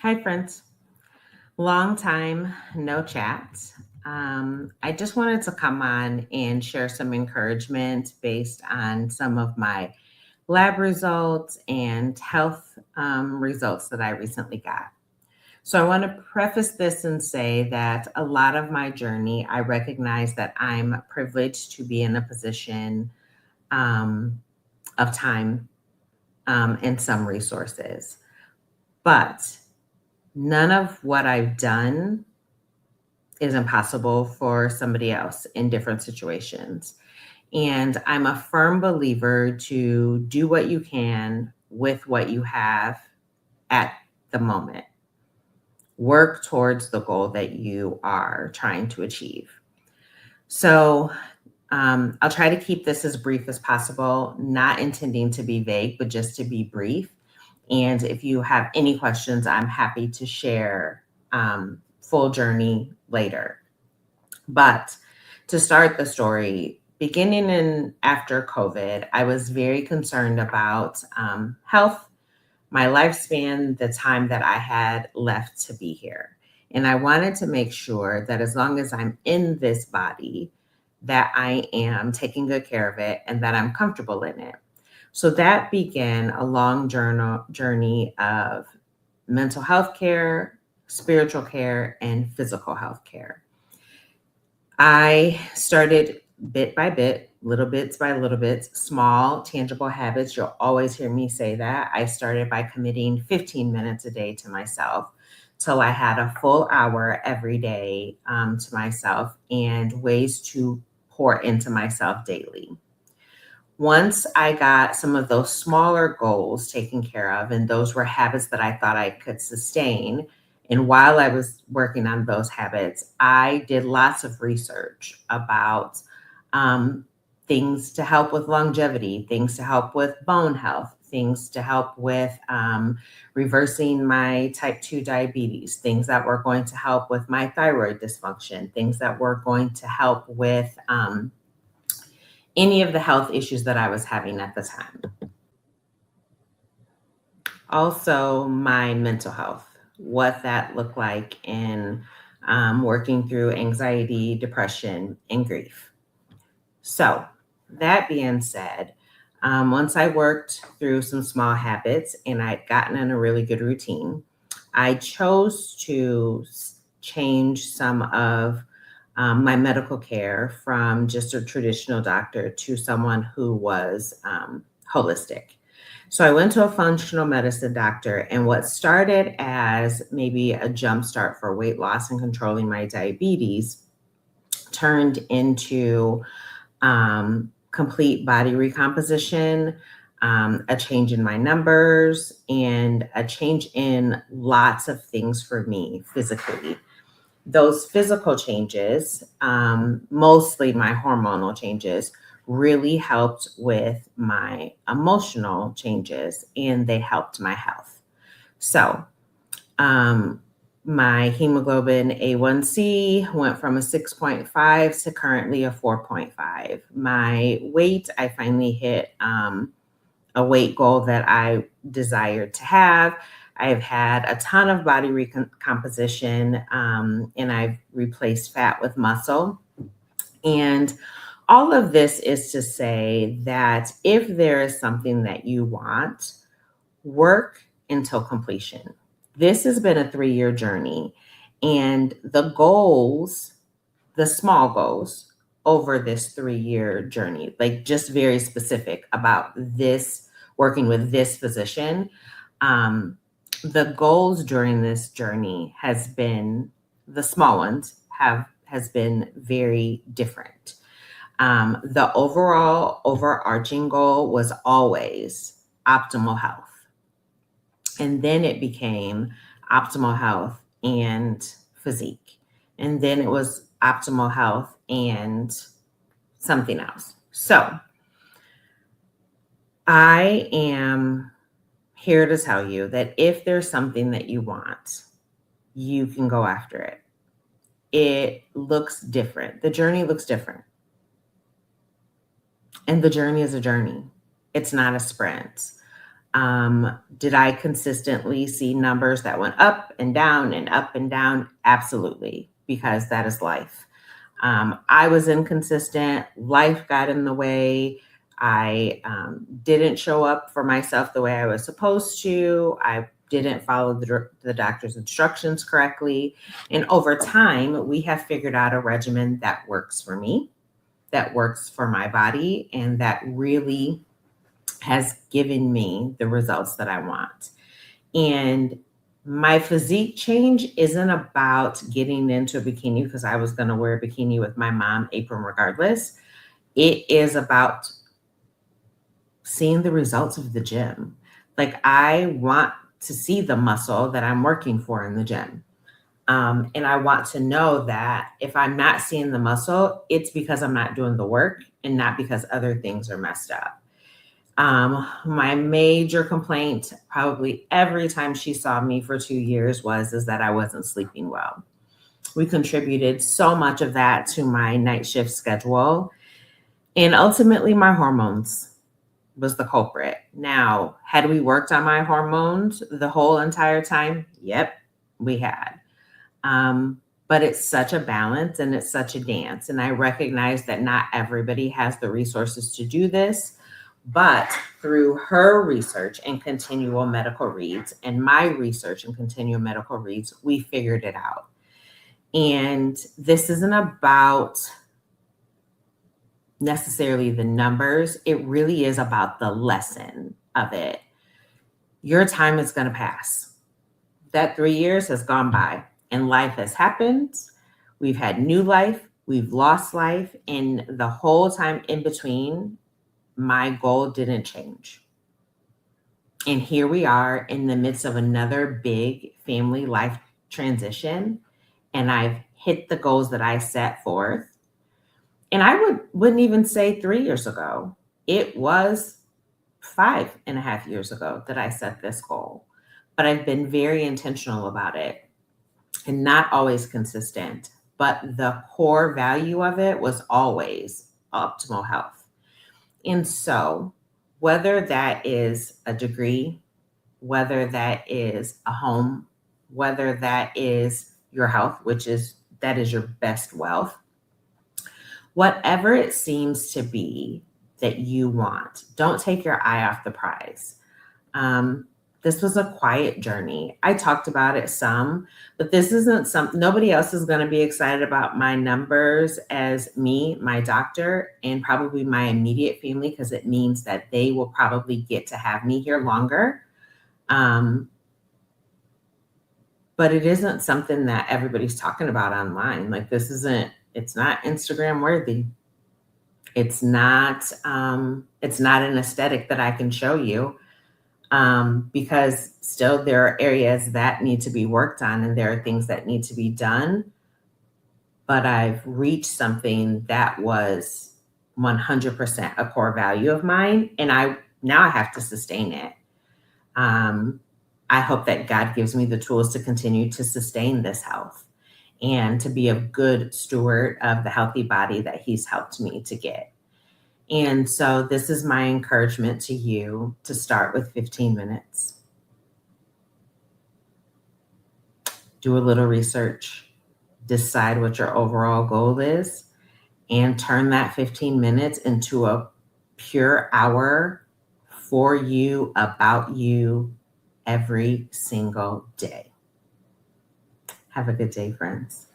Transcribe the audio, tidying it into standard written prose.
Hi, friends. Long time no chat. I just wanted to come on and share some encouragement based on some of my lab results and health results that I recently got. So, I want to preface this and say that a lot of my journey, I recognize that I'm privileged to be in a position um, of time and some resources. But none of what I've done is impossible for somebody else in different situations. And I'm a firm believer to do what you can with what you have at the moment. Work towards the goal that you are trying to achieve. So I'll try to keep this as brief as possible, not intending to be vague, but just to be brief. And if you have any questions, I'm happy to share full journey later. But to start the story, beginning in after COVID, I was very concerned about health, my lifespan, the time that I had left to be here. And I wanted to make sure that as long as I'm in this body, that I am taking good care of it and that I'm comfortable in it. So that began a long journey of mental health care, spiritual care, and physical health care. I started bit by bit, little bits by little bits, small, tangible habits. You'll always hear me say that. I started by committing 15 minutes a day to myself till I had a full hour every day to myself and ways to pour into myself daily. Once I got some of those smaller goals taken care of, and those were habits that I thought I could sustain. And while I was working on those habits, I did lots of research about um, things to help with longevity, things to help with bone health, things to help with reversing my type 2 diabetes, things that were going to help with my thyroid dysfunction, things that were going to help with any of the health issues that I was having at the time. Also, my mental health, what that looked like in working through anxiety, depression, and grief. So, that being said, once I worked through some small habits and I'd gotten in a really good routine, I chose to change some of my medical care from just a traditional doctor to someone who was holistic. So I went to a functional medicine doctor, and what started as maybe a jump start for weight loss and controlling my diabetes turned into complete body recomposition, a change in my numbers, and a change in lots of things for me physically. Those physical changes, mostly my hormonal changes, really helped with my emotional changes and they helped my health. So, um, my hemoglobin A1C went from a 6.5 to currently a 4.5. My weight, I finally hit a weight goal that I desired to have. I've had a ton of body recomposition and I've replaced fat with muscle. And all of this is to say that if there is something that you want, work until completion. This has been a 3-year journey, and the goals, the small goals over this 3-year journey, like just very specific about this, working with this physician. Um, the goals during this journey has been the small ones has been very different. The overall overarching goal was always optimal health. And then it became optimal health and physique. And then it was optimal health and something else. So I am here to tell you that if there's something that you want, you can go after it. It looks different. The journey looks different. And the journey is a journey. It's not a sprint. Did I consistently see numbers that went up and down and up and down? Absolutely, because that is life. I was inconsistent. Life got in the way. I didn't show up for myself the way I was supposed to. I didn't follow the doctor's instructions correctly. And over time, we have figured out a regimen that works for me, that works for my body, and that really has given me the results that I want. And my physique change isn't about getting into a bikini because I was going to wear a bikini with my mom apron regardless. It is about seeing the results of the gym. Like, I want to see the muscle that I'm working for in the gym. And I want to know that if I'm not seeing the muscle, it's because I'm not doing the work and not because other things are messed up. My major complaint probably every time she saw me for 2 years is that I wasn't sleeping well. We contributed so much of that to my night shift schedule, and ultimately my hormones was the culprit. Now, had we worked on my hormones the whole entire time? Yep, we had. But it's such a balance and it's such a dance. And I recognize that not everybody has the resources to do this. But through her research and continual medical reads and my research and continual medical reads, we figured it out. And this isn't about necessarily the numbers. It really is about the lesson of it. Your time is going to pass. That 3 years has gone by and life has happened. We've had new life. We've lost life. And the whole time in between, my goal didn't change. And here we are in the midst of another big family life transition. And I've hit the goals that I set forth. And I wouldn't even say 3 years ago. It was 5.5 years ago that I set this goal. But I've been very intentional about it and not always consistent. But the core value of it was always optimal health. And so, whether that is a degree, whether that is a home, whether that is your health, that is your best wealth, whatever it seems to be that you want, don't take your eye off the prize. This was a quiet journey. I talked about it some, but this isn't nobody else is going to be excited about my numbers as me, my doctor, and probably my immediate family, because it means that they will probably get to have me here longer. But it isn't something that everybody's talking about online. Like, it's not Instagram worthy. It's not an aesthetic that I can show you. Because still there are areas that need to be worked on and there are things that need to be done. But I've reached something that was 100% a core value of mine. And now I have to sustain it. I hope that God gives me the tools to continue to sustain this health and to be a good steward of the healthy body that He's helped me to get. And so this is my encouragement to you to start with 15 minutes. Do a little research, decide what your overall goal is, and turn that 15 minutes into a pure hour for you, about you, every single day. Have a good day, friends.